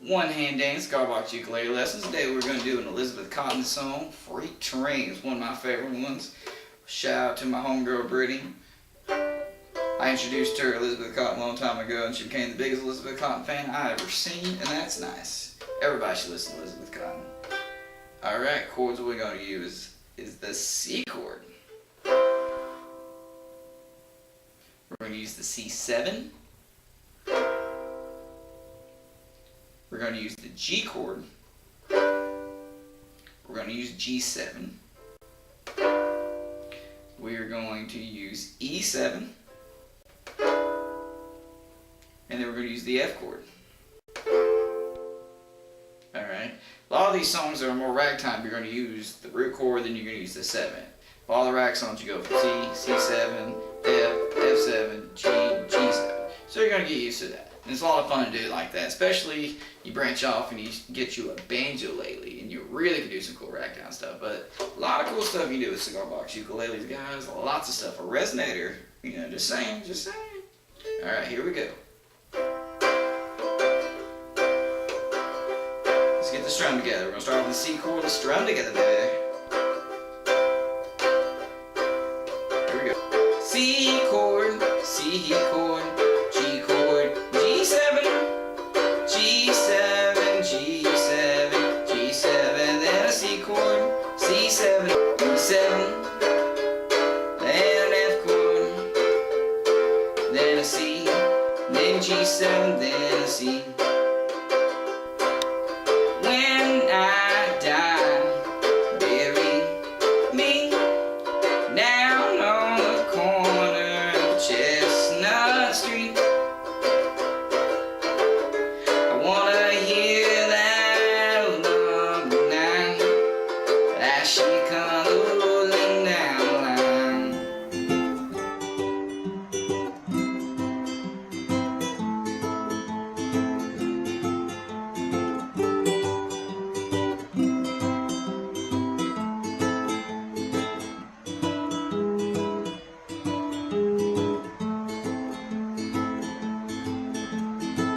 One hand dance, CigarBox ukulele lessons. Today we're going to do an Elizabeth Cotton song, Freight Train. It's one of my favorite ones. Shout out to my homegirl Brittany. I introduced her Elizabeth Cotton a long time ago and she became the biggest Elizabeth Cotton fan I ever seen, and that's nice. Everybody should listen to Elizabeth Cotton. Alright, chords we're going to use is the C chord. We're going to use the C7. We're going to use the G chord. We're going to use G7. We're going to use E7. And then we're going to use the F chord. Alright. A lot of these songs that are more ragtime, you're going to use the root chord, then you're going to use the 7. All the rag songs, you go from C, C7, F, F7, G, G7. So you're going to get used to that. And it's a lot of fun to do it like that, especially you branch off and you get you a banjo lately, and you really can do some cool ragtime stuff. But a lot of cool stuff you can do with CigarBox ukuleles, guys. Lots of stuff. A resonator, you know, just saying. Alright, here we go. Let's get the strum together. We're going to start with the C chord, the strum together there. Here we go. C chord, C chord, G chord, G7, G7, G7, G7, then a C chord, C7, E7, then an F chord, then a C, then G7, then a C.